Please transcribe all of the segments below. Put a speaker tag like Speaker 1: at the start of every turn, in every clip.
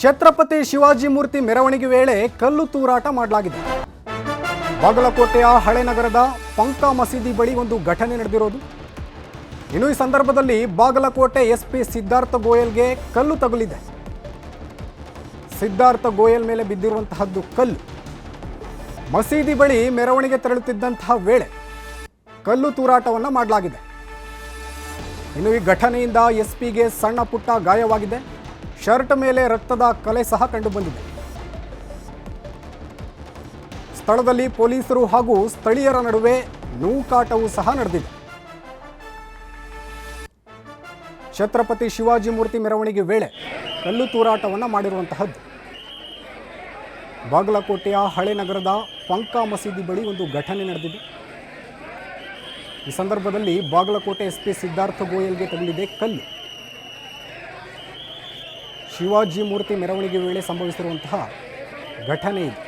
Speaker 1: ಛತ್ರಪತಿ ಶಿವಾಜಿ ಮೂರ್ತಿ ಮೆರವಣಿಗೆ ವೇಳೆ ಕಲ್ಲು ತೂರಾಟ ಮಾಡಲಾಗಿದೆ. ಬಾಗಲಕೋಟೆಯ ಹಳೆನಗರದ ಪಂಕಾ ಮಸೀದಿ ಬಳಿ ಒಂದು ಘಟನೆ ನಡೆದಿರೋದು. ಇನ್ನು ಈ ಸಂದರ್ಭದಲ್ಲಿ ಬಾಗಲಕೋಟೆ ಎಸ್ಪಿ ಸಿದ್ಧಾರ್ಥ ಗೋಯಲ್ಗೆ ಕಲ್ಲು ತಗುಲಿದೆ. ಸಿದ್ಧಾರ್ಥ ಗೋಯಲ್ ಮೇಲೆ ಬಿದ್ದಿರುವಂತಹದ್ದು ಕಲ್ಲು. ಮಸೀದಿ ಬಳಿ ಮೆರವಣಿಗೆ ತೆರಳುತ್ತಿದ್ದಂತಹ ವೇಳೆ ಕಲ್ಲು ತೂರಾಟವನ್ನು ಮಾಡಲಾಗಿದೆ. ಇನ್ನು ಈ ಘಟನೆಯಿಂದ ಎಸ್ಪಿಗೆ ಸಣ್ಣ ಪುಟ್ಟ ಗಾಯವಾಗಿದೆ. ಶರ್ಟ್ ಮೇಲೆ ರಕ್ತದ ಕಲೆ ಸಹ ಕಂಡುಬಂದಿದೆ. ಸ್ಥಳದಲ್ಲಿ ಪೊಲೀಸರು ಹಾಗೂ ಸ್ಥಳೀಯರ ನಡುವೆ ನೂಕಾಟವೂ ಸಹ ನಡೆದಿದೆ. ಛತ್ರಪತಿ ಶಿವಾಜಿ ಮೂರ್ತಿ ಮೆರವಣಿಗೆ ವೇಳೆ ಕಲ್ಲು ತೂರಾಟವನ್ನು ಮಾಡಿರುವಂತಹದ್ದು. ಬಾಗಲಕೋಟೆಯ ಹಳೆನಗರದ ಪಂಕಾ ಮಸೀದಿ ಬಳಿ ಒಂದು ಘಟನೆ ನಡೆದಿದೆ. ಈ ಸಂದರ್ಭದಲ್ಲಿ ಬಾಗಲಕೋಟೆ ಎಸ್ಪಿ ಸಿದ್ಧಾರ್ಥ ಗೋಯಲ್ಗೆ ತಗುಲಿದೆ ಕಲ್ಲು. ಶಿವಾಜಿ ಮೂರ್ತಿ ಮೆರವಣಿಗೆ ವೇಳೆ ಸಂಭವಿಸಿರುವಂತಹ ಘಟನೆ ಇದು.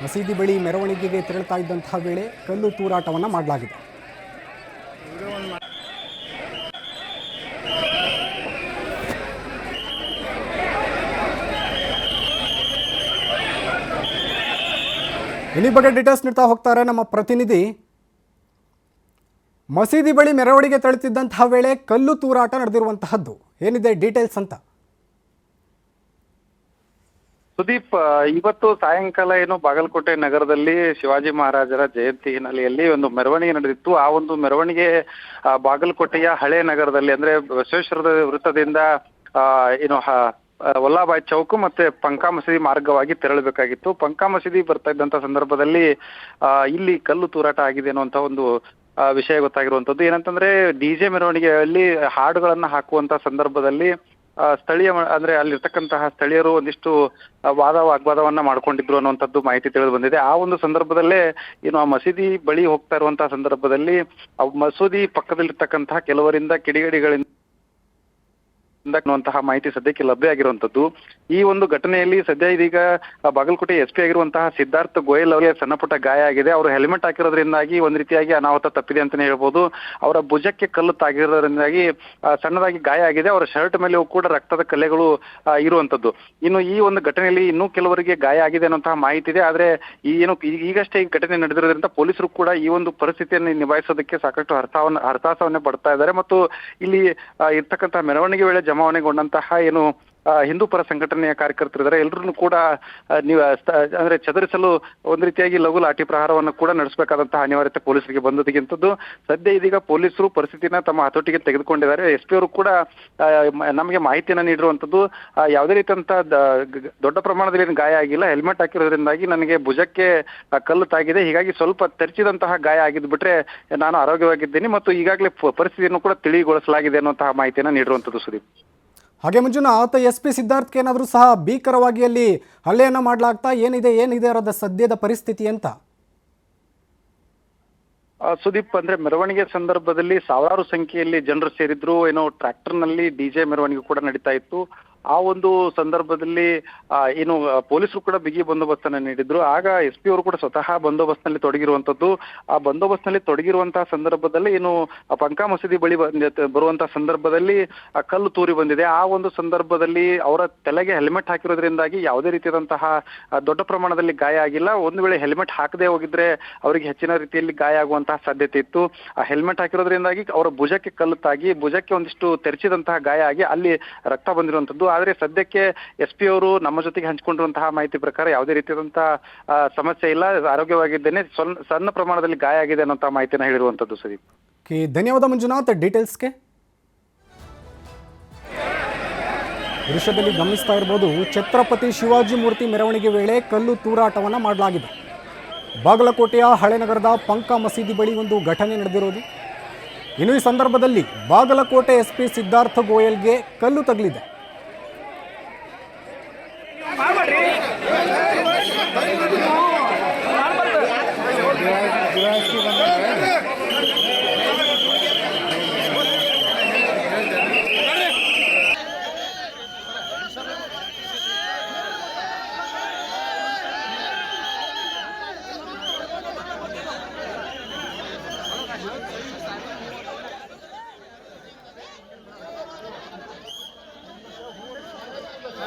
Speaker 1: ಮಸೀದಿ ಬಳಿ ಮೆರವಣಿಗೆಗೆ ತೆರಳುತ್ತಾ ಇದ್ದಂತಹ ವೇಳೆ ಕಲ್ಲು ತೂರಾಟವನ್ನು ಮಾಡಲಾಗಿದೆ. ಈ ಬಗ್ಗೆ ಡೀಟೇಲ್ಸ್ ನೀಡ್ತಾ ಹೋಗ್ತಾರೆ ನಮ್ಮ ಪ್ರತಿನಿಧಿ. ಮಸೀದಿ ಬಳಿ ಮೆರವಣಿಗೆ ತೆರಳುತ್ತಿದ್ದಂತಹ ವೇಳೆ ಕಲ್ಲು ತೂರಾಟ ನಡೆದಿರುವಂತಹದ್ದು ಏನಿದೆ ಡೀಟೇಲ್ಸ್ ಅಂತ?
Speaker 2: ಸುದೀಪ್, ಇವತ್ತು ಸಾಯಂಕಾಲ ಏನು ಬಾಗಲಕೋಟೆ ನಗರದಲ್ಲಿ ಶಿವಾಜಿ ಮಹಾರಾಜರ ಜಯಂತಿ ಹಿನ್ನೆಲೆಯಲ್ಲಿ ಒಂದು ಮೆರವಣಿಗೆ ನಡೆದಿತ್ತು. ಆ ಒಂದು ಮೆರವಣಿಗೆ ಬಾಗಲಕೋಟೆಯ ಹಳೆ ನಗರದಲ್ಲಿ ಅಂದ್ರೆ ಬಸವೇಶ್ವರದ ವೃತ್ತದಿಂದ ಏನು ವಲ್ಲಭಾಯ್ ಚೌಕ್ ಮತ್ತೆ ಪಂಕಾ ಮಸೀದಿ ಮಾರ್ಗವಾಗಿ ತೆರಳಬೇಕಾಗಿತ್ತು. ಪಂಕಾ ಮಸೀದಿ ಬರ್ತಾ ಇದ್ದಂತ ಸಂದರ್ಭದಲ್ಲಿ ಇಲ್ಲಿ ಕಲ್ಲು ತೂರಾಟ ಆಗಿದೆ ಅನ್ನುವಂತ ಒಂದು ವಿಷಯ ಗೊತ್ತಾಗಿರುವಂತದ್ದು. ಏನಂತಂದ್ರೆ ಡಿಜೆ ಮೆರವಣಿಗೆಯಲ್ಲಿ ಹಾಡುಗಳನ್ನ ಹಾಕುವಂತ ಸಂದರ್ಭದಲ್ಲಿ ಸ್ಥಳೀಯ ಅಂದ್ರೆ ಅಲ್ಲಿರ್ತಕ್ಕಂತಹ ಸ್ಥಳೀಯರು ಒಂದಿಷ್ಟು ವಾಗ್ವಾದವನ್ನ ಮಾಡ್ಕೊಂಡಿದ್ರು ಅನ್ನುವಂಥದ್ದು ಮಾಹಿತಿ ತಿಳಿದು ಬಂದಿದೆ. ಆ ಒಂದು ಸಂದರ್ಭದಲ್ಲೇ ಏನು ಆ ಮಸೀದಿ ಬಳಿ ಹೋಗ್ತಾ ಇರುವಂತಹ ಸಂದರ್ಭದಲ್ಲಿ ಆ ಮಸೂದಿ ಪಕ್ಕದಲ್ಲಿರ್ತಕ್ಕಂತಹ ಕೆಲವರಿಂದ ಕಿಡಿಗೇಡಿಗಳಿಂದ ಅನ್ನುವಂತಹ ಮಾಹಿತಿ ಸದ್ಯಕ್ಕೆ ಲಭ್ಯ ಆಗಿರುವಂತದ್ದು. ಈ ಒಂದು ಘಟನೆಯಲ್ಲಿ ಸದ್ಯ ಇದೀಗ ಬಾಗಲಕೋಟೆ ಎಸ್ಪಿ ಆಗಿರುವಂತಹ ಸಿದ್ಧಾರ್ಥ ಗೋಯಲ್ ಅವರಿಗೆ ಸಣ್ಣ ಪುಟ್ಟ ಗಾಯ ಆಗಿದೆ. ಅವರು ಹೆಲ್ಮೆಟ್ ಹಾಕಿರೋದ್ರಿಂದಾಗಿ ಒಂದ್ ರೀತಿಯಾಗಿ ಅನಾಹುತ ತಪ್ಪಿದೆ ಅಂತಾನೆ ಹೇಳ್ಬೋದು. ಅವರ ಭುಜಕ್ಕೆ ಕಲ್ಲು ತಾಗಿರೋದ್ರಿಂದಾಗಿ ಸಣ್ಣದಾಗಿ ಗಾಯ ಆಗಿದೆ. ಅವರ ಶರ್ಟ್ ಮೇಲೆಯೂ ಕೂಡ ರಕ್ತದ ಕಲೆಗಳು ಇರುವಂತದ್ದು. ಇನ್ನು ಈ ಒಂದು ಘಟನೆಯಲ್ಲಿ ಇನ್ನೂ ಕೆಲವರಿಗೆ ಗಾಯ ಆಗಿದೆ ಅನ್ನುವಂತಹ ಮಾಹಿತಿ ಇದೆ. ಆದ್ರೆ ಈಗಷ್ಟೇ ಈ ಘಟನೆ ನಡೆದಿರೋದ್ರಿಂದ ಪೊಲೀಸರು ಕೂಡ ಈ ಒಂದು ಪರಿಸ್ಥಿತಿಯನ್ನು ನಿಭಾಯಿಸೋದಕ್ಕೆ ಸಾಕಷ್ಟು ಹರಸಾಹಸವನ್ನೇ ಪಡ್ತಾ ಇದ್ದಾರೆ. ಮತ್ತು ಇಲ್ಲಿ ಇರ್ತಕ್ಕಂತಹ ಮೆರವಣಿಗೆ ವೇಳೆ ಜಮಾವಣೆಗೊಂಡಂತಹ ಏನು ಹಿಂದೂ ಪರ ಸಂಘಟನೆಯ ಕಾರ್ಯಕರ್ತರಿದ್ದಾರೆ, ಎಲ್ಲರನ್ನು ಕೂಡ ನೀವು ಅಂದ್ರೆ ಚದುರಿಸಲು ಒಂದು ರೀತಿಯಾಗಿ ಲಘು ಲಾಠಿ ಪ್ರಹಾರವನ್ನು ಕೂಡ ನಡೆಸಬೇಕಾದಂತಹ ಅನಿವಾರ್ಯತೆ ಪೊಲೀಸರಿಗೆ ಬಂದೋದಕ್ಕಿಂತದ್ದು ಸದ್ಯ ಇದೀಗ ಪೊಲೀಸರು ಪರಿಸ್ಥಿತಿನ ತಮ್ಮ ಹತೋಟಿಗೆ ತೆಗೆದುಕೊಂಡಿದ್ದಾರೆ. ಎಸ್ಪಿ ಅವರು ಕೂಡ ನಮಗೆ ಮಾಹಿತಿಯನ್ನ ನೀಡಿರುವಂತದ್ದು. ಯಾವುದೇ ರೀತಿಯಂತ ದೊಡ್ಡ ಪ್ರಮಾಣದಲ್ಲಿ ಗಾಯ ಆಗಿಲ್ಲ. ಹೆಲ್ಮೆಟ್ ಹಾಕಿರೋದ್ರಿಂದಾಗಿ ನನಗೆ ಭುಜಕ್ಕೆ ಕಲ್ಲು ತಾಗಿದೆ, ಹೀಗಾಗಿ ಸ್ವಲ್ಪ ತೆರಚಿದಂತಹ ಗಾಯ ಆಗಿದ್ದು ಬಿಟ್ರೆ ನಾನು ಆರೋಗ್ಯವಾಗಿದ್ದೀನಿ ಮತ್ತು ಈಗಾಗಲೇ ಪರಿಸ್ಥಿತಿಯನ್ನು ಕೂಡ ತಿಳಿಗೊಳಿಸಲಾಗಿದೆ ಅನ್ನುವಂತಹ ಮಾಹಿತಿಯನ್ನ ನೀಡಿರುವಂತದ್ದು. ಸುದೀಪ್,
Speaker 1: ಹಾಗೆ ಮಂಜುನಾಥ್, ಎಸ್ಪಿ ಸಿದ್ಧಾರ್ಥ್ಗೆ ಏನಾದರೂ ಸಹ ಭೀಕರವಾಗಿ ಅಲ್ಲಿ ಹಲ್ಲೆಯನ್ನು ಮಾಡಲಾಗ್ತಾ ಏನಿದೆ ಅದರ ಸದ್ಯದ ಪರಿಸ್ಥಿತಿ ಅಂತ?
Speaker 2: ಸುದೀಪ್, ಅಂದ್ರೆ ಮೆರವಣಿಗೆ ಸಂದರ್ಭದಲ್ಲಿ ಸಾವಿರಾರು ಸಂಖ್ಯೆಯಲ್ಲಿ ಜನರು ಸೇರಿದ್ರು. ಏನೋ ಟ್ರ್ಯಾಕ್ಟರ್ ನಲ್ಲಿ ಡಿಜೆ ಮೆರವಣಿಗೆ ಕೂಡ ನಡೀತಾ ಇತ್ತು. ಆ ಒಂದು ಸಂದರ್ಭದಲ್ಲಿ ಏನು ಪೊಲೀಸರು ಕೂಡ ಬಿಗಿ ಬಂದೋಬಸ್ತನ್ನ ನೀಡಿದ್ರು. ಆಗ ಎಸ್ ಪಿ ಅವರು ಕೂಡ ಸ್ವತಃ ಬಂದೋಬಸ್ತ್ನಲ್ಲಿ ತೊಡಗಿರುವಂತದ್ದು. ಆ ಬಂದೋಬಸ್ತ್ನಲ್ಲಿ ತೊಡಗಿರುವಂತಹ ಸಂದರ್ಭದಲ್ಲಿ ಏನು ಪಂಕಾ ಮಸೀದಿ ಬಳಿ ಬರುವಂತಹ ಸಂದರ್ಭದಲ್ಲಿ ಕಲ್ಲು ತೂರಿ ಬಂದಿದೆ. ಆ ಒಂದು ಸಂದರ್ಭದಲ್ಲಿ ಅವರ ತಲೆಗೆ ಹೆಲ್ಮೆಟ್ ಹಾಕಿರೋದ್ರಿಂದಾಗಿ ಯಾವುದೇ ರೀತಿಯಾದಂತಹ ದೊಡ್ಡ ಪ್ರಮಾಣದಲ್ಲಿ ಗಾಯ ಆಗಿಲ್ಲ. ಒಂದು ವೇಳೆ ಹೆಲ್ಮೆಟ್ ಹಾಕದೆ ಹೋಗಿದ್ರೆ ಅವರಿಗೆ ಹೆಚ್ಚಿನ ರೀತಿಯಲ್ಲಿ ಗಾಯ ಆಗುವಂತಹ ಸಾಧ್ಯತೆ ಇತ್ತು. ಆ ಹೆಲ್ಮೆಟ್ ಹಾಕಿರೋದ್ರಿಂದಾಗಿ ಅವರ ಭುಜಕ್ಕೆ ಕಲ್ಲು ತಾಗಿ ಭುಜಕ್ಕೆ ಒಂದಿಷ್ಟು ತೆರಚಿದಂತಹ ಗಾಯ ಆಗಿ ಅಲ್ಲಿ ರಕ್ತ ಬಂದಿರುವಂತದ್ದು. ಆದ್ರೆ ಸದ್ಯಕ್ಕೆ ಎಸ್ ಪಿ ಅವರು ನಮ್ಮ ಜೊತೆಗೆ ಹಂಚಿಕೊಂಡಿರುವಂತಹ ಮಾಹಿತಿ ಪ್ರಕಾರ ಯಾವುದೇ ರೀತಿಯಾದಂತಹ ಸಮಸ್ಯೆ ಇಲ್ಲ, ಆರೋಗ್ಯವಾಗಿದ್ದೇನೆ, ಸಣ್ಣ ಪ್ರಮಾಣದಲ್ಲಿ ಗಾಯ ಆಗಿದೆ ಅನ್ನೋಂತಹ ಮಾಹಿತಿನ ಹೇಳಿರುವಂತದ್ದು. ಸರಿ,
Speaker 1: ಧನ್ಯವಾದ ಮಂಜುನಾಥ್ ಡೀಟೇಲ್ಸ್ಗೆ. ದೃಶ್ಯದಲ್ಲಿ ಗಮನಿಸ್ತಾ ಇರಬಹುದು, ಛತ್ರಪತಿ ಶಿವಾಜಿ ಮೂರ್ತಿ ಮೆರವಣಿಗೆ ವೇಳೆ ಕಲ್ಲು ತೂರಾಟವನ್ನು ಮಾಡಲಾಗಿದೆ. ಬಾಗಲಕೋಟೆಯ ಹಳೆನಗರದ ಪಂಕಾ ಮಸೀದಿ ಬಳಿ ಒಂದು ಘಟನೆ ನಡೆದಿರೋದು. ಇನ್ನು ಈ ಸಂದರ್ಭದಲ್ಲಿ ಬಾಗಲಕೋಟೆ ಎಸ್ಪಿ ಸಿದ್ಧಾರ್ಥ ಗೋಯಲ್ಗೆ ಕಲ್ಲು ತಗುಲಿದೆ.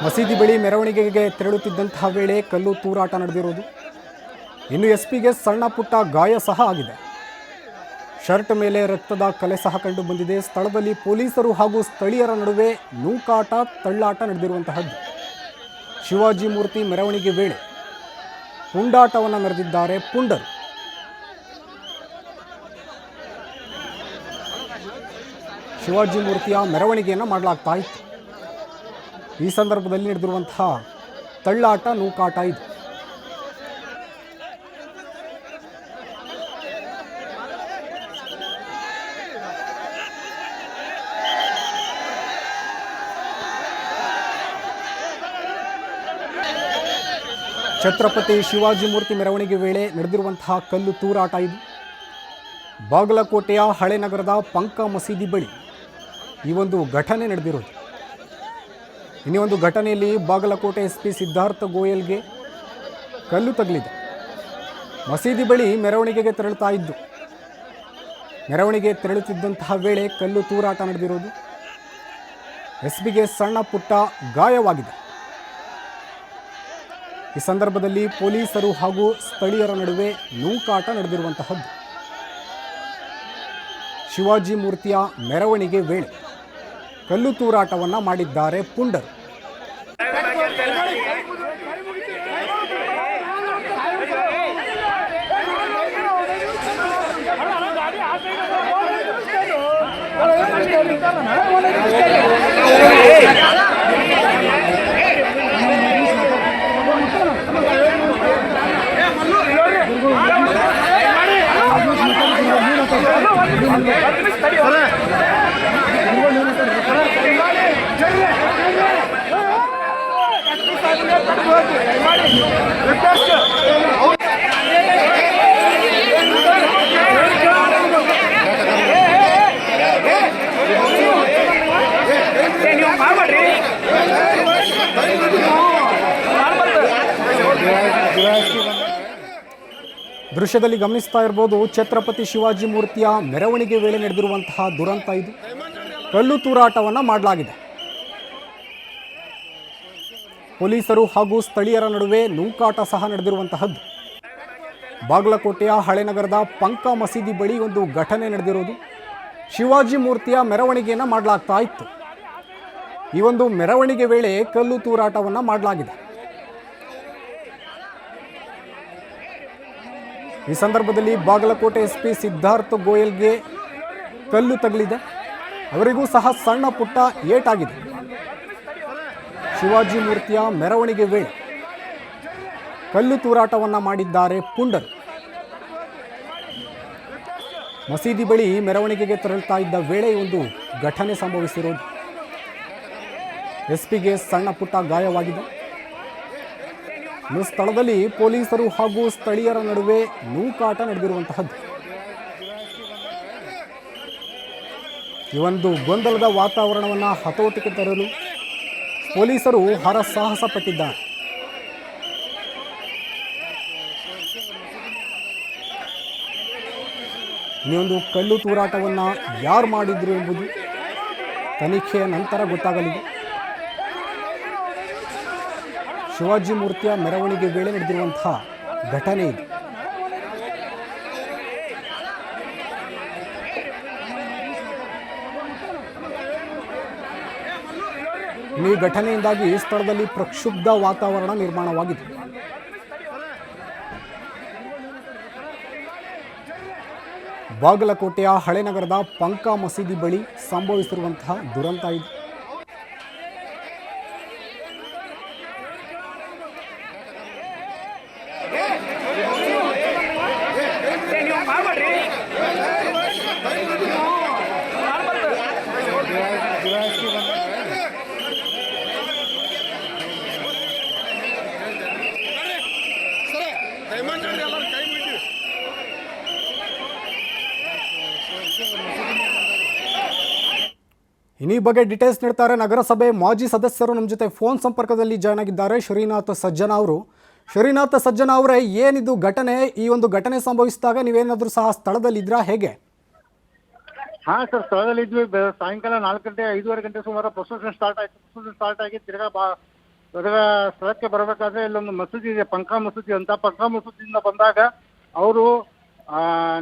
Speaker 1: ಮಸೀದಿ ಬಳಿ ಮೆರವಣಿಗೆಗೆ ತೆರಳುತ್ತಿದ್ದಂತಹ ವೇಳೆ ಕಲ್ಲು ತೂರಾಟ ನಡೆದಿರುವುದು. ಇನ್ನು ಎಸ್ಪಿಗೆ ಸಣ್ಣ ಪುಟ್ಟ ಗಾಯ ಸಹ ಆಗಿದೆ. ಶರ್ಟ್ ಮೇಲೆ ರಕ್ತದ ಕಲೆ ಸಹ ಕಂಡು ಬಂದಿದೆ. ಸ್ಥಳದಲ್ಲಿ ಪೊಲೀಸರು ಹಾಗೂ ಸ್ಥಳೀಯರ ನಡುವೆ ನೂಕಾಟ ತಳ್ಳಾಟ ನಡೆದಿರುವಂತಹದ್ದು. ಶಿವಾಜಿ ಮೂರ್ತಿ ಮೆರವಣಿಗೆ ವೇಳೆ ಪುಂಡಾಟವನ್ನು ಮೆರೆದಿದ್ದಾರೆ ಪುಂಡರು. ಶಿವಾಜಿ ಮೂರ್ತಿಯ ಮೆರವಣಿಗೆಯನ್ನು ಮಾಡಲಾಗ್ತಾ ಇತ್ತು. ಈ ಸಂದರ್ಭದಲ್ಲಿ ನಡೆದಿರುವಂತಹ ತಳ್ಳಾಟ ನೂಕಾಟ ಇದು. ಛತ್ರಪತಿ ಶಿವಾಜಿ ಮೂರ್ತಿ ಮೆರವಣಿಗೆ ವೇಳೆ ನಡೆದಿರುವಂತಹ ಕಲ್ಲು ತೂರಾಟ ಇದು. ಬಾಗಲಕೋಟೆಯ ಹಳೆನಗರದ ಪಂಕ ಮಸೀದಿ ಬಳಿ ಈ ಒಂದು ಘಟನೆ ನಡೆದಿರೋದು. ಇನ್ನೇ ಒಂದು ಘಟನೆಯಲ್ಲಿ ಬಾಗಲಕೋಟೆ ಎಸ್ಪಿ ಸಿದ್ಧಾರ್ಥ ಗೋಯಲ್ಗೆ ಕಲ್ಲು ತಗಲಿದೆ. ಮಸೀದಿ ಬಳಿ ಮೆರವಣಿಗೆಗೆ ತೆರಳುತ್ತಾ ಇದ್ದು ಮೆರವಣಿಗೆ ತೆರಳುತ್ತಿದ್ದಂತಹ ವೇಳೆ ಕಲ್ಲು ತೂರಾಟ ನಡೆದಿರೋದು. ಎಸ್ಪಿಗೆ ಸಣ್ಣ ಪುಟ್ಟ ಗಾಯವಾಗಿದೆ. ಈ ಸಂದರ್ಭದಲ್ಲಿ ಪೊಲೀಸರು ಹಾಗೂ ಸ್ಥಳೀಯರ ನಡುವೆ ನೂಕಾಟ ನಡೆದಿರುವಂತಹದ್ದು. ಶಿವಾಜಿ ಮೂರ್ತಿಯ ಮೆರವಣಿಗೆ ವೇಳೆ ಕಲ್ಲು ತೂರಾಟವನ್ನು ಮಾಡಿದ್ದಾರೆ ಪುಂಡರು. ದೃಶ್ಯದಲ್ಲಿ ಗಮನಿಸ್ತಾ ಇರಬಹುದು, ಛತ್ರಪತಿ ಶಿವಾಜಿ ಮೂರ್ತಿಯ ಮೆರವಣಿಗೆ ವೇಳೆ ನಡೆದಿರುವಂತಹ ದುರಂತ ಇದು. ಕಲ್ಲು ತೂರಾಟವನ್ನು ಮಾಡಲಾಗಿದೆ. ಪೊಲೀಸರು ಹಾಗೂ ಸ್ಥಳೀಯರ ನಡುವೆ ನೂಕಾಟ ಸಹ ನಡೆದಿರುವಂತಹದ್ದು. ಬಾಗಲಕೋಟೆಯ ಹಳೆನಗರದ ಪಂಕ ಮಸೀದಿ ಬಳಿ ಒಂದು ಘಟನೆ ನಡೆದಿರೋದು. ಶಿವಾಜಿ ಮೂರ್ತಿಯ ಮೆರವಣಿಗೆಯನ್ನು ಮಾಡಲಾಗ್ತಾ ಇತ್ತು. ಈ ಒಂದು ಮೆರವಣಿಗೆ ವೇಳೆ ಕಲ್ಲು ತೂರಾಟವನ್ನು ಮಾಡಲಾಗಿದೆ. ಈ ಸಂದರ್ಭದಲ್ಲಿ ಬಾಗಲಕೋಟೆ ಎಸ್ಪಿ ಸಿದ್ಧಾರ್ಥ ಗೋಯಲ್ಗೆ ಕಲ್ಲು ತಗಲಿದೆ. ಅವರಿಗೂ ಸಹ ಸಣ್ಣ ಪುಟ್ಟ ಏಟಾಗಿದೆ. ಶಿವಾಜಿ ಮೂರ್ತಿಯ ಮೆರವಣಿಗೆ ವೇಳೆ ಕಲ್ಲು ತೂರಾಟವನ್ನು ಮಾಡಿದ್ದಾರೆ ಪುಂಡರು. ಮಸೀದಿ ಬಳಿ ಮೆರವಣಿಗೆಗೆ ತೆರಳುತ್ತಾ ಇದ್ದ ವೇಳೆ ಒಂದು ಘಟನೆ ಸಂಭವಿಸಿರೋದು. ಎಸ್ಪಿಗೆ ಸಣ್ಣ ಪುಟ್ಟ ಗಾಯವಾಗಿದೆ. ಸ್ಥಳದಲ್ಲಿ ಪೊಲೀಸರು ಹಾಗೂ ಸ್ಥಳೀಯರ ನಡುವೆ ನೂಕಾಟ ನಡೆದಿರುವಂತಹದ್ದು. ಈ ಒಂದು ಗೊಂದಲದ ವಾತಾವರಣವನ್ನು ಹತೋಟಿಗೆ ತರಲು ಪೊಲೀಸರು ಹರಸಾಹಸ ಪಟ್ಟಿದ್ದಾರೆ. ಈ ಒಂದು ಕಲ್ಲು ತೂರಾಟವನ್ನು ಯಾರು ಮಾಡಿದ್ರು ಎಂಬುದು ತನಿಖೆಯ ನಂತರ ಗೊತ್ತಾಗಲಿದೆ. ಶಿವಾಜಿ ಮೂರ್ತಿಯ ಮೆರವಣಿಗೆ ವೇಳೆ ನಡೆದಿರುವಂತಹ ಘಟನೆ ಇದು. ಈ ಘಟನೆಯಿಂದಾಗಿ ಸ್ಥಳದಲ್ಲಿ ಪ್ರಕ್ಷುಬ್ಧ ವಾತಾವರಣ ನಿರ್ಮಾಣವಾಗಿದೆ. ಬಾಗಲಕೋಟೆಯ ಹಳೆನಗರದ ಪಂಕ ಮಸೀದಿ ಬಳಿ ಸಂಭವಿಸಿರುವಂತಹ ದುರಂತ ಇದು. ಈ ಬಗ್ಗೆ ಡೀಟೇಲ್ಸ್ ನೀಡ್ತಾರೆ ನಗರಸಭೆ ಮಾಜಿ ಸದಸ್ಯರು ನಮ್ಮ ಜೊತೆ ಫೋನ್ ಸಂಪರ್ಕದಲ್ಲಿ ಜಾಯ್ನ್ ಆಗಿದ್ದಾರೆ. ಶ್ರೀನಾಥ್ ಸಜ್ಜನ ಅವರು. ಶ್ರೀನಾಥ್ ಸಜ್ಜನ ಅವರೇ, ಏನಿದು ಘಟನೆ? ಈ ಒಂದು ಘಟನೆ ಸಂಭವಿಸಿದಾಗ ನೀವೇನಾದರೂ ಸಹ ಸ್ಥಳದಲ್ಲಿದ್ರಾ, ಹೇಗೆ?
Speaker 3: ಹಾ ಸರ್, ಸ್ಥಳದಲ್ಲಿದ್ವಿ. ಸಾಯಂಕಾಲ 4 ಗಂಟೆ 5:30 ಗಂಟೆ ಸುಮಾರು ಪ್ರೊಸೆಷನ್ ಸ್ಟಾರ್ಟ್ ಆಯ್ತು. ಪ್ರೊಸೆಷನ್ ಸ್ಟಾರ್ಟ್ ಆಗಿ ತಿರ್ಗಾ ಅದರ ಸ್ಥಳಕ್ಕೆ ಬರಬೇಕಾದ್ರೆ ಇಲ್ಲೊಂದು ಮಸೂದಿ ಇದೆ, ಪಂಕಾ ಮಸೂದಿ ಅಂತ. ಪಂಕಾ ಮಸೂದಿಯಿಂದ ಬಂದಾಗ ಅವರು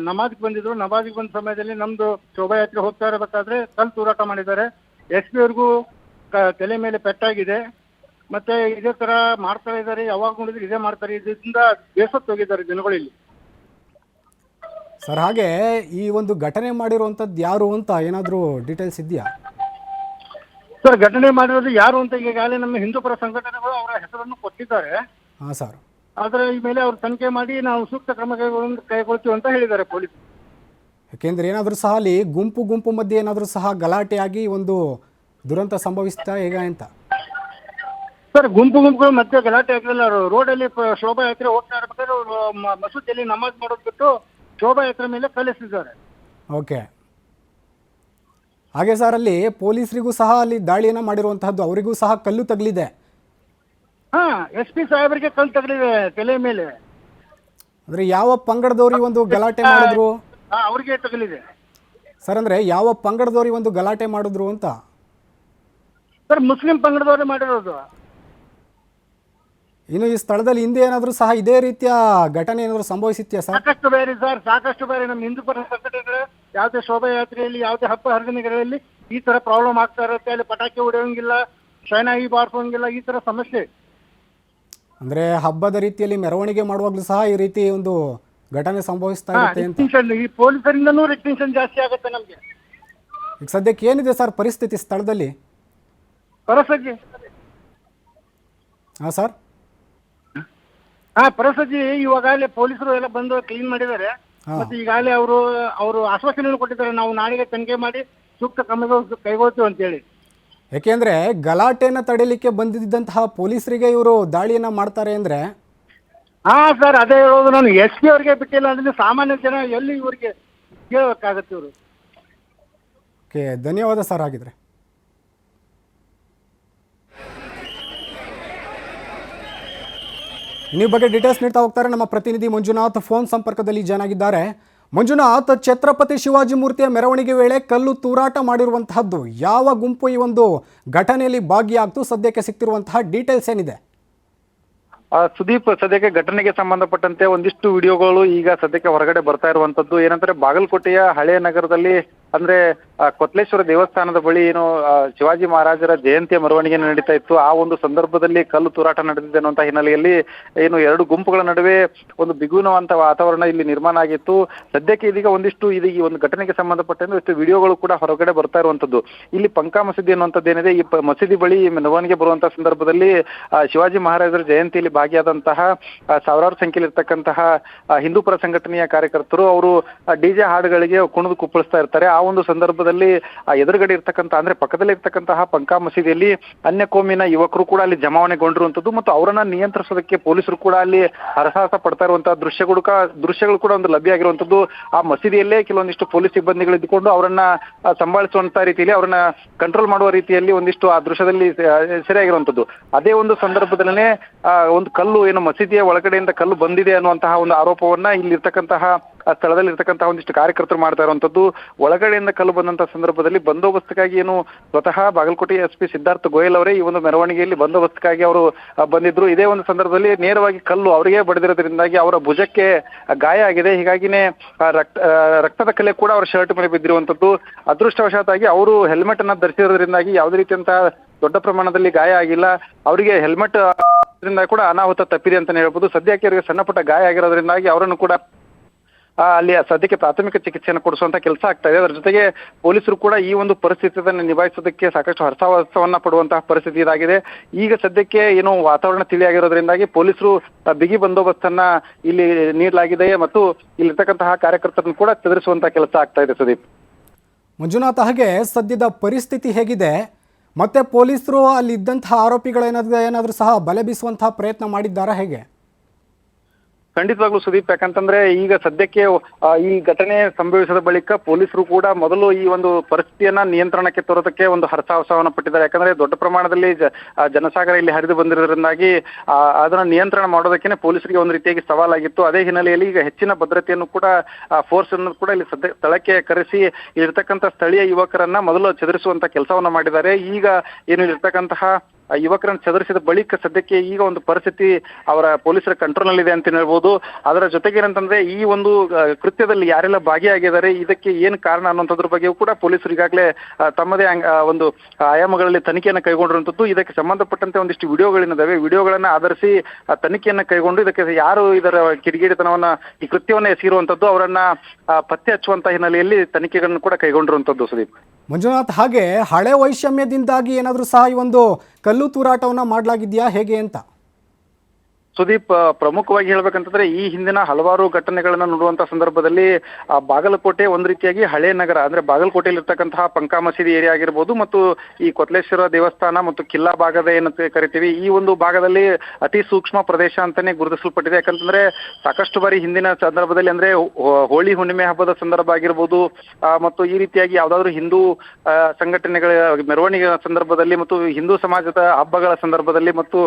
Speaker 3: ನಮಾಜ್ಗೆ ಬಂದಿದ್ರು. ನಮಾಜ್ಗೆ ಬಂದ ಸಮಯದಲ್ಲಿ ನಮ್ದು ಶೋಭಾಯಾತ್ರೆ ಹೋಗ್ತಾ ಇರಬೇಕಾದ್ರೆ ಕಲ್ಲು ತೂರಾಟ ಮಾಡಿದ್ದಾರೆ. ಎಸ್ ಪಿ ಅವ್ರಿಗೂ ತಲೆ ಮೇಲೆ ಪೆಟ್ಟಾಗಿದೆ. ಮತ್ತೆ ಇದೇ ತರ ಮಾಡ್ತಾ ಇದ್ದಾರೆ, ಯಾವಾಗ ನೋಡಿದ್ರು ಇದೇ ಮಾಡ್ತಾರೆ. ಇದರಿಂದ ಬೇಸತ್ತು ಹೋಗಿದ್ದಾರೆ ಜನಗಳಲ್ಲಿ.
Speaker 1: ಸರ್, ಹಾಗೆ ಈ ಒಂದು ಘಟನೆ ಮಾಡಿರುವಂಥದ್ದು ಯಾರು ಅಂತ ಏನಾದರೂ ಡೀಟೇಲ್ಸ್ ಇದೆಯಾ?
Speaker 3: ಸರ್, ಘಟನೆ ಮಾಡಿರೋದು ಯಾರು ಅಂತ ಈಗಾಗಲೇ ನಮ್ಮ ಹಿಂದೂ ಪರ ಸಂಘಟನೆಗಳು ಅವರ ಹೆಸರನ್ನು ಕೊಟ್ಟಿದ್ದಾರೆ.
Speaker 1: ಹಾಂ ಸರ್.
Speaker 3: ಅದರ ಈ ಮೇಲೆ ಅವ್ರು ತನಿಖೆ ಮಾಡಿ ನಾವು ಸೂಕ್ತ ಕ್ರಮ ಕೈಗೊಳ್ತೀವಿ ಅಂತ ಹೇಳಿದ್ದಾರೆ ಪೊಲೀಸ್.
Speaker 1: ಯಾಕೆಂದ್ರೆ ಏನಾದರೂ ಸಹ ಅಲ್ಲಿ ಗುಂಪು ಗುಂಪು ಮಧ್ಯೆ ಏನಾದರೂ ಸಹ ಗಲಾಟೆಯಾಗಿ ಒಂದು ದುರಂತ ಸಂಭವಿಸ್ತಾ ಹೇಗೆ ಅಂತ?
Speaker 3: ಸರ್, ಗುಂಪುಗಳು ಮತ್ತೆ ಗಲಾಟೆ ಆಗಲಿಲ್ಲ. ರೋಡಲ್ಲಿ ಶೋಭಾಯಾತ್ರೆ ಹೋಗ್ತಾ ಇರ್ಬೇಕಾದ್ರೆ ಮಸೂದಿಯಲ್ಲಿ ನಮಾಜ್ ಮಾಡೋದು ಬಿಟ್ಟು ಶೋಭಾಯಾತ್ರೆ ಮೇಲೆ ಕಲಿಸಿದ್ದಾರೆ.
Speaker 1: ಓಕೆ. ಹಾಗೆ ಸರ್, ಅಲ್ಲಿ ಪೊಲೀಸರಿಗೂ ಸಹ ಅಲ್ಲಿ ದಾಳಿಯನ್ನು ಮಾಡಿರುವಂತಹದ್ದು, ಅವರಿಗೂ ಸಹ ಕಲ್ಲು ತಗಲಿದೆ.
Speaker 3: ಹಾ, ಎಸ್ ಪಿ ಸಾಹೇಬರಿಗೆ ಕಲ್ಲು ತಗಲಿದೆ ತಲೆ ಮೇಲೆ.
Speaker 1: ಅಂದರೆ ಯಾವ ಪಂಗಡದವ್ರು ಈ ಒಂದು ಗಲಾಟೆ ಮಾಡಿದ್ರು?
Speaker 3: ಅವ್ರಿಗೆ ತಗಲಿದೆ
Speaker 1: ಸರ್. ಅಂದರೆ ಯಾವ ಪಂಗಡದವ್ರು ಈ ಒಂದು ಗಲಾಟೆ ಮಾಡಿದ್ರು ಅಂತ?
Speaker 3: ಸರ್, ಮುಸ್ಲಿಂ ಪಂಗಡದವರೇ ಮಾಡಿರೋದು.
Speaker 1: ಇನ್ನು ಈ ಸ್ಥಳದಲ್ಲಿ ಹಿಂದೆ ಏನಾದರೂ ಸಹ ಇದೇ ರೀತಿಯ ಘಟನೆ ಏನಾದರೂ ಸಂಭವಿಸಿತ್ಯಾ ಸರ್?
Speaker 3: ಸಾಕಷ್ಟು ಬೇರೆ ಸರ್, ಸಾಕಷ್ಟು ಬೇರೆ. ನಮ್ಮ ಹಿಂದೂ ಪರ ಸಂಘಟನೆಗಳು ಯಾವುದೇ ಶೋಭಾಯಾತ್ರೆಯಲ್ಲಿ, ಯಾವುದೇ ಹಬ್ಬ ಹರಿದಿನಗಳಲ್ಲಿ ಈ ತರ ಪ್ರಾಬ್ಲಮ್ ಆಗ್ತಾ ಇರುತ್ತೆ. ಅಲ್ಲಿ ಪಟಾಕಿ ಹೊಡೆಯೋಂಗಿಲ್ಲ, ಶೈನಾಗಿ ಬಾರಿಸೋಂಗಿಲ್ಲ, ಈ ತರ ಸಮಸ್ಯೆ.
Speaker 1: ಅಂದರೆ ಹಬ್ಬದ ರೀತಿಯಲ್ಲಿ ಮೆರವಣಿಗೆ ಮಾಡುವಾಗಲೂ ಸಹ ಈ ರೀತಿ ಒಂದು ಘಟನೆ ಸಂಭವಿಸ್ತಾ ಇರುತ್ತೆ ಅಂತ?
Speaker 3: ಈ ಪೊಲೀಸರಿಂದನೂ ರಿಸ್ಟ್ರಿಕ್ಷನ್ ಜಾಸ್ತಿ ಆಗುತ್ತೆ ನಮಗೆ.
Speaker 1: ಈಗ ಸದ್ಯಕ್ಕೆ ಏನಿದೆ ಸರ್ ಪರಿಸ್ಥಿತಿ ಸ್ಥಳದಲ್ಲಿ?
Speaker 3: ಪರಿಸ್ಥಿತಿ
Speaker 1: ಹಾಂ ಸರ್.
Speaker 3: ಪರಿಸ್ಥಿತಿ ಇವಾಗಲೇ ಪೊಲೀಸರು ಎಲ್ಲ ಬಂದು ಕ್ಲೀನ್ ಮಾಡಿದ್ದಾರೆ. ಮತ್ತೆ ಈಗಾಗಲೇ ಅವರು ಆಶ್ವಾಸನೆಯನ್ನು ಕೊಟ್ಟಿದ್ದಾರೆ, ನಾವು ನಾಳೆಗೆ ತನಿಖೆ ಮಾಡಿ ಸೂಕ್ತ ಕ್ರಮಗಳು ಕೈಗೊಳ್ತೀವಿ ಅಂತೇಳಿ.
Speaker 1: ಯಾಕೆಂದ್ರೆ ಗಲಾಟೆಯನ್ನು ತಡೆಯಲಿಕ್ಕೆ ಬಂದಿದ್ದಂತಹ ಪೊಲೀಸರಿಗೆ ಇವರು ದಾಳಿಯನ್ನ ಮಾಡ್ತಾರೆ ಅಂದ್ರೆ?
Speaker 3: ಹಾ ಸರ್, ಅದೇ ಹೇಳೋದು ನಾನು. ಎಸ್ ಪಿ ಅವ್ರಿಗೆ ಬಿಟ್ಟಿಲ್ಲ ಅಂದ್ರೆ ಸಾಮಾನ್ಯ ಜನ ಎಲ್ಲಿ ಇವರಿಗೆ ಕೇಳಬೇಕಾಗತ್ತೆ ಇವರು.
Speaker 1: ಓಕೆ, ಧನ್ಯವಾದ ಸರ್. ಆಗಿದ್ರೆ ಈ ಬಗ್ಗೆ ಡೀಟೇಲ್ಸ್ ನೀಡ್ತಾ ಹೋಗ್ತಾರೆ ನಮ್ಮ ಪ್ರತಿನಿಧಿ ಮಂಜುನಾಥ್. ಫೋನ್ ಸಂಪರ್ಕದಲ್ಲಿ ಜಾಯ್ನ್ ಆಗಿದ್ದಾರೆ. ಮಂಜುನಾಥ್, ಛತ್ರಪತಿ ಶಿವಾಜಿ ಮೂರ್ತಿಯ ಮೆರವಣಿಗೆ ವೇಳೆ ಕಲ್ಲು ತೂರಾಟ ಮಾಡಿರುವಂತಹದ್ದು ಯಾವ ಗುಂಪು ಈ ಒಂದು ಘಟನೆಯಲ್ಲಿ ಭಾಗಿಯಾಗ್ತು? ಸದ್ಯಕ್ಕೆ ಸಿಗ್ತಿರುವಂತಹ ಡೀಟೇಲ್ಸ್ ಏನಿದೆ?
Speaker 2: ಸುದೀಪ್, ಸದ್ಯಕ್ಕೆ ಘಟನೆಗೆ ಸಂಬಂಧಪಟ್ಟಂತೆ ಒಂದಿಷ್ಟು ವಿಡಿಯೋಗಳು ಈಗ ಸದ್ಯಕ್ಕೆ ಹೊರಗಡೆ ಬರ್ತಾ ಇರುವಂತದ್ದು. ಏನಂದ್ರೆ ಬಾಗಲಕೋಟೆಯ ಹಳೆ ನಗರದಲ್ಲಿ ಅಂದ್ರೆ ಕೊತ್ಲೇಶ್ವರ ದೇವಸ್ಥಾನದ ಬಳಿ ಏನು ಶಿವಾಜಿ ಮಹಾರಾಜರ ಜಯಂತಿಯ ಮೆರವಣಿಗೆ ನಡೀತಾ ಇತ್ತು. ಆ ಒಂದು ಸಂದರ್ಭದಲ್ಲಿ ಕಲ್ಲು ತೂರಾಟ ನಡೆದಿದೆ ಅನ್ನುವಂತ ಹಿನ್ನೆಲೆಯಲ್ಲಿ ಏನು ಎರಡು ಗುಂಪುಗಳ ನಡುವೆ ಒಂದು ಬಿಗುನವಂತ ವಾತಾವರಣ ಇಲ್ಲಿ ನಿರ್ಮಾಣ ಆಗಿತ್ತು. ಸದ್ಯಕ್ಕೆ ಇದೀಗ ಒಂದಿಷ್ಟು ಈ ಒಂದು ಘಟನೆಗೆ ಸಂಬಂಧಪಟ್ಟಂತೆ ಇಷ್ಟು ವಿಡಿಯೋಗಳು ಕೂಡ ಹೊರಗಡೆ ಬರ್ತಾ ಇರುವಂತದ್ದು. ಇಲ್ಲಿ ಪಂಕಾ ಮಸೀದಿ ಅನ್ನುವಂಥದ್ದು ಏನಿದೆ, ಈ ಮಸೀದಿ ಬಳಿ ಮೆರವಣಿಗೆ ಬರುವಂತಹ ಸಂದರ್ಭದಲ್ಲಿ ಶಿವಾಜಿ ಮಹಾರಾಜರ ಜಯಂತಿಯಲ್ಲಿ ಭಾಗಿಯಾದಂತಹ ಸಾವಿರಾರು ಸಂಖ್ಯೆಯಲ್ಲಿ ಇರ್ತಕ್ಕಂತಹ ಹಿಂದೂ ಪರ ಸಂಘಟನೆಯ ಕಾರ್ಯಕರ್ತರು ಅವರು ಡಿಜೆ ಹಾಡುಗಳಿಗೆ ಕುಣಿದು ಕುಪ್ಪಳಿಸ್ತಾ ಇರ್ತಾರೆ. ಆ ಒಂದು ಸಂದರ್ಭದಲ್ಲಿ ಎದುರುಗಡೆ ಇರ್ತಕ್ಕಂಥ ಅಂದ್ರೆ ಪಕ್ಕದಲ್ಲಿ ಇರ್ತಕ್ಕಂತಹ ಪಂಕಾ ಮಸೀದಿಯಲ್ಲಿ ಅನ್ಯ ಕೋಮಿನ ಯುವಕರು ಕೂಡ ಅಲ್ಲಿ ಜಮಾವಣೆಗೊಂಡಿರುವಂತದ್ದು ಮತ್ತು ಅವರನ್ನ ನಿಯಂತ್ರಿಸೋದಕ್ಕೆ ಪೊಲೀಸರು ಕೂಡ ಅಲ್ಲಿ ಹರಸಾಹಸ ಪಡ್ತಾ ಇರುವಂತಹ ದೃಶ್ಯಗಳು ಕೂಡ ಒಂದು ಲಭ್ಯ ಆಗಿರುವಂತದ್ದು. ಆ ಮಸೀದಿಯಲ್ಲೇ ಕೆಲವೊಂದಿಷ್ಟು ಪೊಲೀಸ್ ಸಿಬ್ಬಂದಿಗಳು ಇದ್ದುಕೊಂಡು ಅವರನ್ನ ಸಂಭಾಳಿಸುವಂತ ರೀತಿಯಲ್ಲಿ ಅವರನ್ನ ಕಂಟ್ರೋಲ್ ಮಾಡುವ ರೀತಿಯಲ್ಲಿ ಒಂದಿಷ್ಟು ಆ ದೃಶ್ಯದಲ್ಲಿ ಸೆರೆಯಾಗಿರುವಂತದ್ದು. ಅದೇ ಒಂದು ಸಂದರ್ಭದಲ್ಲೇ ಒಂದು ಕಲ್ಲು ಏನು ಮಸೀದಿಯ ಒಳಗಡೆಯಿಂದ ಕಲ್ಲು ಬಂದಿದೆ ಅನ್ನುವಂತಹ ಒಂದು ಆರೋಪವನ್ನ ಇಲ್ಲಿರ್ತಕ್ಕಂತಹ ಸ್ಥಳದಲ್ಲಿ ಇರ್ತಕ್ಕಂತಹ ಒಂದಿಷ್ಟು ಕಾರ್ಯಕರ್ತರು ಮಾಡ್ತಾ ಇರುವಂತದ್ದು. ಒಳಗಡೆಯಿಂದ ಕಲ್ಲು ಬಂದಂತಹ ಸಂದರ್ಭದಲ್ಲಿ ಬಂದೋಬಸ್ತ್ಗಾಗಿ ಏನು ಸ್ವತಃ ಬಾಗಲಕೋಟೆ ಎಸ್ ಪಿ ಸಿದ್ಧಾರ್ಥ ಗೋಯಲ್ ಅವರೇ ಈ ಒಂದು ಮೆರವಣಿಗೆಯಲ್ಲಿ ಬಂದೋಬಸ್ತ್ಗಾಗಿ ಅವರು ಬಂದಿದ್ರು. ಇದೇ ಒಂದು ಸಂದರ್ಭದಲ್ಲಿ ನೇರವಾಗಿ ಕಲ್ಲು ಅವರಿಗೆ ಬಡಿದಿರೋದ್ರಿಂದಾಗಿ ಅವರ ಭುಜಕ್ಕೆ ಗಾಯ ಆಗಿದೆ. ಹೀಗಾಗಿನೇ ರಕ್ತದ ಕಲೆ ಕೂಡ ಅವರ ಶರ್ಟ್ ಮೇಲೆ ಬಿದ್ದಿರುವಂತದ್ದು. ಅದೃಷ್ಟವಶಾತಾಗಿ ಅವರು ಹೆಲ್ಮೆಟ್ ಅನ್ನ ಧರಿಸಿರೋದ್ರಿಂದಾಗಿ ಯಾವುದೇ ರೀತಿಯಂತಹ ದೊಡ್ಡ ಪ್ರಮಾಣದಲ್ಲಿ ಗಾಯ ಆಗಿಲ್ಲ. ಅವರಿಗೆ ಹೆಲ್ಮೆಟ್ ಕೂಡ ಅನಾಹುತ ತಪ್ಪಿದೆ ಅಂತಾನೆ ಹೇಳ್ಬೋದು. ಸದ್ಯಕ್ಕೆ ಅವರಿಗೆ ಸಣ್ಣ ಪುಟ್ಟ ಗಾಯ ಆಗಿರೋದ್ರಿಂದಾಗಿ ಅವರನ್ನು ಕೂಡ ಅಲ್ಲಿ ಸದ್ಯಕ್ಕೆ ಪ್ರಾಥಮಿಕ ಚಿಕಿತ್ಸೆಯನ್ನು ಕೊಡಿಸುವಂತ ಕೆಲಸ ಆಗ್ತಾ ಇದೆ. ಅದರ ಜೊತೆಗೆ ಪೊಲೀಸರು ಕೂಡ ಈ ಒಂದು ಪರಿಸ್ಥಿತಿಯನ್ನು ನಿಭಾಯಿಸೋದಕ್ಕೆ ಸಾಕಷ್ಟು ಹರ್ಷವನ್ನ ಪಡುವಂತಹ ಪರಿಸ್ಥಿತಿ ಇದಾಗಿದೆ. ಈಗ ಸದ್ಯಕ್ಕೆ ಏನು ವಾತಾವರಣ ತಿಳಿಯಾಗಿರೋದ್ರಿಂದಾಗಿ ಪೊಲೀಸರು ಬಿಗಿ ಬಂದೋಬಸ್ತನ್ನ ಇಲ್ಲಿ ನೀಡಲಾಗಿದೆ ಮತ್ತು ಇಲ್ಲಿರ್ತಕ್ಕಂತಹ ಕಾರ್ಯಕರ್ತರನ್ನು ಕೂಡ ಚದುರಿಸುವಂತಹ ಕೆಲಸ ಆಗ್ತಾ ಇದೆ. ಸುದೀಪ್,
Speaker 1: ಮಂಜುನಾಥ್, ಹಾಗೆ ಸದ್ಯದ ಪರಿಸ್ಥಿತಿ ಹೇಗಿದೆ? ಮತ್ತೆ ಪೊಲೀಸರು ಅಲ್ಲಿ ಇದ್ದಂತಹ ಆರೋಪಿಗಳೇನಾದ್ರೂ ಸಹ ಬಲೆ ಬೀಸುವಂತಹ ಪ್ರಯತ್ನ ಮಾಡಿದ್ದಾರಾ ಹೇಗೆ?
Speaker 2: ಖಂಡಿತವಾಗ್ಲೂ ಸುದೀಪ್, ಯಾಕಂತಂದ್ರೆ ಈಗ ಸದ್ಯಕ್ಕೆ ಈ ಘಟನೆ ಸಂಭವಿಸಿದ ಬಳಿಕ ಪೊಲೀಸರು ಕೂಡ ಮೊದಲು ಈ ಒಂದು ಪರಿಸ್ಥಿತಿಯನ್ನ ನಿಯಂತ್ರಣಕ್ಕೆ ತರೋದಕ್ಕೆ ಒಂದು ಹರಸಾಹಸವನ್ನ ಪಟ್ಟಿದ್ದಾರೆ. ಯಾಕಂದ್ರೆ ದೊಡ್ಡ ಪ್ರಮಾಣದಲ್ಲಿ ಜನಸಾಗರ ಇಲ್ಲಿ ಹರಿದು ಬಂದಿರೋದ್ರಿಂದಾಗಿ ಅದನ್ನ ನಿಯಂತ್ರಣ ಮಾಡೋದಕ್ಕೆ ಪೊಲೀಸರಿಗೆ ಒಂದು ರೀತಿಯಾಗಿ ಸವಾಲಾಗಿತ್ತು. ಅದೇ ಹಿನ್ನೆಲೆಯಲ್ಲಿ ಈಗ ಹೆಚ್ಚಿನ ಭದ್ರತೆಯನ್ನು ಕೂಡ ಫೋರ್ಸ್ ಅನ್ನು ಕೂಡ ಇಲ್ಲಿ ಸ್ಥಳಕ್ಕೆ ಕರೆಸಿ ಇರ್ತಕ್ಕಂಥ ಸ್ಥಳೀಯ ಯುವಕರನ್ನ ಮೊದಲು ಚದುರಿಸುವಂತ ಕೆಲಸವನ್ನ ಮಾಡಿದ್ದಾರೆ. ಈಗ ಏನು ಇರ್ತಕ್ಕಂತಹ ಯುವಕರನ್ನು ಚದುರಿಸಿದ ಬಳಿಕ ಸದ್ಯಕ್ಕೆ ಈಗ ಒಂದು ಪರಿಸ್ಥಿತಿ ಅವರ ಪೊಲೀಸರ ಕಂಟ್ರೋಲ್ ನಲ್ಲಿದೆ ಅಂತ ಹೇಳ್ಬೋದು. ಅದರ ಜೊತೆಗೆ ಏನಂತಂದ್ರೆ ಈ ಒಂದು ಕೃತ್ಯದಲ್ಲಿ ಯಾರೆಲ್ಲ ಭಾಗಿಯಾಗಿದ್ದಾರೆ, ಇದಕ್ಕೆ ಏನು ಕಾರಣ ಅನ್ನುವಂಥದ್ರ ಬಗ್ಗೆಯೂ ಕೂಡ ಪೊಲೀಸರು ಈಗಾಗಲೇ ತಮ್ಮದೇ ಒಂದು ಆಯಾಮಗಳಲ್ಲಿ ತನಿಖೆಯನ್ನು ಕೈಗೊಂಡಿರುವಂಥದ್ದು. ಇದಕ್ಕೆ ಸಂಬಂಧಪಟ್ಟಂತೆ ಒಂದಿಷ್ಟು ವಿಡಿಯೋಗಳಿದ್ದಾವೆ. ವಿಡಿಯೋಗಳನ್ನ ಆಧರಿಸಿ ತನಿಖೆಯನ್ನು ಕೈಗೊಂಡು ಇದಕ್ಕೆ ಯಾರು ಇದರ ಕಿಡಿಗೇಡಿತನವನ್ನ ಈ ಕೃತ್ಯವನ್ನ ಎಸಗಿರುವಂಥದ್ದು ಅವರನ್ನ ಪತ್ತೆ ಹಚ್ಚುವಂತ ಹಿನ್ನೆಲೆಯಲ್ಲಿ ತನಿಖೆಗಳನ್ನು ಕೂಡ ಕೈಗೊಂಡಿರುವಂಥದ್ದು. ಸುದೀಪ್,
Speaker 1: ಮಂಜುನಾಥ್, ಹಾಗೆ ಹಳೆ ವೈಷಮ್ಯದಿಂದಾಗಿ ಏನಾದರೂ ಸಹ ಈ ಒಂದು ಕಲ್ಲು ತೂರಾಟವನ್ನು ಮಾಡಲಾಗಿದೆಯಾ ಹೇಗೆ ಅಂತ?
Speaker 2: ಸುದೀಪ್, ಪ್ರಮುಖವಾಗಿ ಹೇಳ್ಬೇಕಂತಂದ್ರೆ ಈ ಹಿಂದಿನ ಹಲವಾರು ಘಟನೆಗಳನ್ನ ನೋಡುವಂತಹ ಸಂದರ್ಭದಲ್ಲಿ ಬಾಗಲಕೋಟೆ ಒಂದು ರೀತಿಯಾಗಿ ಹಳೆ ನಗರ, ಅಂದ್ರೆ ಬಾಗಲಕೋಟೆಯಲ್ಲಿ ಇರ್ತಕ್ಕಂತಹ ಪಂಕಾ ಮಸೀದಿ ಏರಿಯಾ ಆಗಿರ್ಬೋದು ಮತ್ತು ಈ ಕೊತ್ಲೇಶ್ವರ ದೇವಸ್ಥಾನ ಮತ್ತು ಕಿಲ್ಲಾ ಭಾಗದ ಏನಂತ ಕರಿತೀವಿ, ಈ ಒಂದು ಭಾಗದಲ್ಲಿ ಅತಿ ಸೂಕ್ಷ್ಮ ಪ್ರದೇಶ ಅಂತಾನೆ ಗುರುತಿಸಲ್ಪಟ್ಟಿದೆ. ಯಾಕಂತಂದ್ರೆ ಸಾಕಷ್ಟು ಬಾರಿ ಹಿಂದಿನ ಸಂದರ್ಭದಲ್ಲಿ ಅಂದ್ರೆ ಹೋಳಿ ಹುಣ್ಣಿಮೆ ಹಬ್ಬದ ಸಂದರ್ಭ ಆಗಿರ್ಬೋದು ಮತ್ತು ಈ ರೀತಿಯಾಗಿ ಯಾವ್ದಾದ್ರು ಹಿಂದೂ ಸಂಘಟನೆಗಳ ಮೆರವಣಿಗೆ ಸಂದರ್ಭದಲ್ಲಿ ಮತ್ತು ಹಿಂದೂ ಸಮಾಜದ ಹಬ್ಬಗಳ ಸಂದರ್ಭದಲ್ಲಿ ಮತ್ತು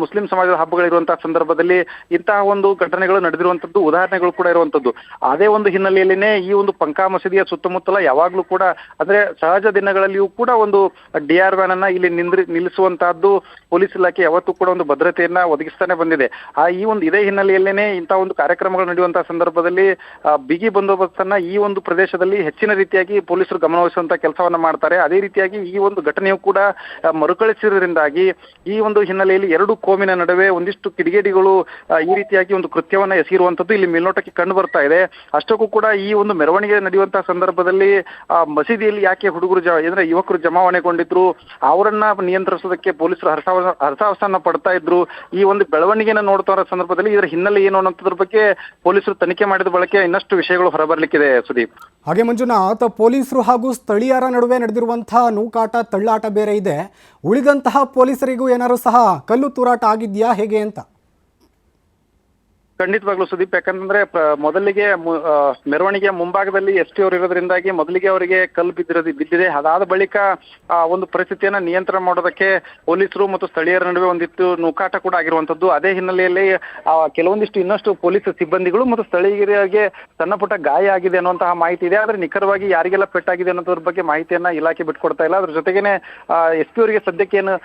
Speaker 2: ಮುಸ್ಲಿಂ ಸಮಾಜದ ಹಬ್ಬಗಳಿರುವಂತಹ ಸಂದರ್ಭದಲ್ಲಿ ಇಂತಹ ಒಂದು ಘಟನೆಗಳು ನಡೆದಿರುವಂತದ್ದು ಉದಾಹರಣೆಗಳು ಕೂಡ ಇರುವಂತದ್ದು. ಅದೇ ಒಂದು ಹಿನ್ನೆಲೆಯಲ್ಲಿನೇ ಈ ಒಂದು ಪಂಕಾ ಮಸೀದಿಯ ಸುತ್ತಮುತ್ತಲ ಯಾವಾಗ್ಲೂ ಕೂಡ ಅಂದ್ರೆ ಸಹಜ ದಿನಗಳಲ್ಲಿಯೂ ಕೂಡ ಒಂದು DR ವ್ಯಾನ್ ಅನ್ನ ಇಲ್ಲಿ ನಿಲ್ಲಿಸುವಂತಹದ್ದು ಪೊಲೀಸ್ ಇಲಾಖೆ ಯಾವತ್ತೂ ಕೂಡ ಒಂದು ಭದ್ರತೆಯನ್ನ ಒದಗಿಸ್ತಾನೆ ಬಂದಿದೆ. ಈ ಒಂದು ಇದೇ ಹಿನ್ನೆಲೆಯಲ್ಲೇನೆ ಇಂತಹ ಒಂದು ಕಾರ್ಯಕ್ರಮಗಳು ನಡೆಯುವಂತಹ ಸಂದರ್ಭದಲ್ಲಿ ಬಿಗಿ ಬಂದೋಬಸ್ತನ್ನ ಈ ಒಂದು ಪ್ರದೇಶದಲ್ಲಿ ಹೆಚ್ಚಿನ ರೀತಿಯಾಗಿ ಪೊಲೀಸರು ಗಮನವಹಿಸುವಂತ ಕೆಲಸವನ್ನ ಮಾಡ್ತಾರೆ. ಅದೇ ರೀತಿಯಾಗಿ ಈ ಒಂದು ಘಟನೆಯು ಕೂಡ ಮರುಕಳಿಸಿರೋದ್ರಿಂದಾಗಿ ಈ ಒಂದು ಹಿನ್ನೆಲೆಯಲ್ಲಿ ಎರಡು ಕೋಮಿನ ನಡುವೆ ಒಂದಿಷ್ಟು ಕಿಡಿಗೇಡಿಗಳು ಈ ರೀತಿಯಾಗಿ ಒಂದು ಕೃತ್ಯವನ್ನ ಎಸಗಿರುವಂತದ್ದು ಇಲ್ಲಿ ಮೇಲ್ನೋಟಕ್ಕೆ ಕಂಡು ಬರ್ತಾ ಇದೆ. ಅಷ್ಟಕ್ಕೂ ಕೂಡ ಈ ಒಂದು ಮೆರವಣಿಗೆ ನಡೆಯುವಂತಹ ಸಂದರ್ಭದಲ್ಲಿ ಮಸೀದಿಯಲ್ಲಿ ಯಾಕೆ ಹುಡುಗರು ಅಂದ್ರೆ ಯುವಕರು ಜಮಾವಣೆಗೊಂಡಿದ್ರು, ಅವರನ್ನ ನಿಯಂತ್ರಿಸೋದಕ್ಕೆ ಪೊಲೀಸರು ಹರಸಾಹಸನ್ನ ಪಡ್ತಾ ಇದ್ರು. ಈ ಒಂದು ಬೆಳವಣಿಗೆನ ನೋಡ್ತಾ ಇರೋ ಸಂದರ್ಭದಲ್ಲಿ ಇದರ ಹಿನ್ನೆಲೆ ಏನು ಅನ್ನೋದ್ರ ಬಗ್ಗೆ ಪೊಲೀಸರು ತನಿಖೆ ಮಾಡಿದ ಬಳಕೆ ಇನ್ನಷ್ಟು ವಿಷಯಗಳು ಹೊರಬರ್ಲಿಕ್ಕಿದೆ. ಸುದೀಪ್,
Speaker 1: ಹಾಗೆ ಮಂಜುನಾಥ್, ಪೊಲೀಸರು ಹಾಗೂ ಸ್ಥಳೀಯರ ನಡುವೆ ನಡೆದಿರುವಂತಹ ನೂಕಾಟ ತಳ್ಳಾಟ ಬೇರೆ ಇದೆ. ಉಳಿದಂತಹ ಪೊಲೀಸರಿಗೂ ಏನಾದ್ರು ಸಹ ಕಲ್ಲು ತೂರಾಟ ಆಗಿದೆಯಾ ಹೇಗೆ ಅಂತ?
Speaker 2: ಖಂಡಿತವಾಗ್ಲೂ ಸುದೀಪ್, ಯಾಕಂತಂದ್ರೆ ಮೊದಲಿಗೆ ಮೆರವಣಿಗೆಯ ಮುಂಭಾಗದಲ್ಲಿ SP ಅವರು ಇರೋದ್ರಿಂದಾಗಿ ಮೊದಲಿಗೆ ಅವರಿಗೆ ಕಲ್ಲು ಬಿದ್ದಿದೆ. ಅದಾದ ಬಳಿಕ ಒಂದು ಪರಿಸ್ಥಿತಿಯನ್ನ ನಿಯಂತ್ರಣ ಮಾಡೋದಕ್ಕೆ ಪೊಲೀಸರು ಮತ್ತು ಸ್ಥಳೀಯರ ನಡುವೆ ಒಂದಿತ್ತು ನೂಕಾಟ ಕೂಡ ಆಗಿರುವಂತದ್ದು. ಅದೇ ಹಿನ್ನೆಲೆಯಲ್ಲಿ ಕೆಲವೊಂದಿಷ್ಟು ಇನ್ನಷ್ಟು ಪೊಲೀಸ್ ಸಿಬ್ಬಂದಿಗಳು ಮತ್ತು ಸ್ಥಳೀಯರಿಗೆ ಸಣ್ಣ ಪುಟ್ಟ ಗಾಯ ಆಗಿದೆ ಅನ್ನುವಂತಹ ಮಾಹಿತಿ ಇದೆ. ಆದ್ರೆ ನಿಖರವಾಗಿ ಯಾರಿಗೆಲ್ಲ ಪೆಟ್ಟಾಗಿದೆ ಅನ್ನೋದ್ರ ಬಗ್ಗೆ ಮಾಹಿತಿಯನ್ನ ಇಲಾಖೆ ಬಿಟ್ಕೊಡ್ತಾ ಇಲ್ಲ. ಅದ್ರ ಜೊತೆಗೇನೆ SP ಅವರಿಗೆ ಸದ್ಯಕ್ಕೆ ಏನು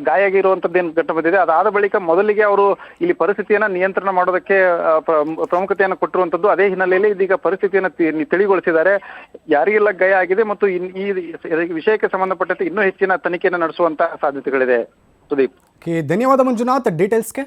Speaker 2: ಗಾಯ ಆಗಿರುವಂತದ್ದು ಏನು ಘಟ್ಟ ಬಂದಿದೆ. ಅದಾದ ಬಳಿಕ ಮೊದಲಿಗೆ ಅವರು ಇಲ್ಲಿ ಪರಿಸ್ಥಿತಿಯನ್ನ ನಿಯಂತ್ರಣ ಮಾಡೋದಕ್ಕೆ ಪ್ರಮುಖತೆಯನ್ನು ಕೊಟ್ಟಿರುವಂತದ್ದು. ಅದೇ ಹಿನ್ನೆಲೆಯಲ್ಲಿ ಇದೀಗ ಪರಿಸ್ಥಿತಿಯನ್ನು ತಿಳಿಗೊಳಿಸಿದ್ದಾರೆ. ಯಾರಿಗೆಲ್ಲ ಗಾಯ ಆಗಿದೆ ಮತ್ತು ಈ ವಿಷಯಕ್ಕೆ ಸಂಬಂಧಪಟ್ಟಂತೆ ಇನ್ನೂ ಹೆಚ್ಚಿನ ತನಿಖೆಯನ್ನು ನಡೆಸುವಂತ ಸಾಧ್ಯತೆಗಳಿದೆ. ಸುದೀಪ್,
Speaker 1: ಧನ್ಯವಾದ ಮಂಜುನಾಥ್ ಡೀಟೇಲ್ಸ್ಗೆ.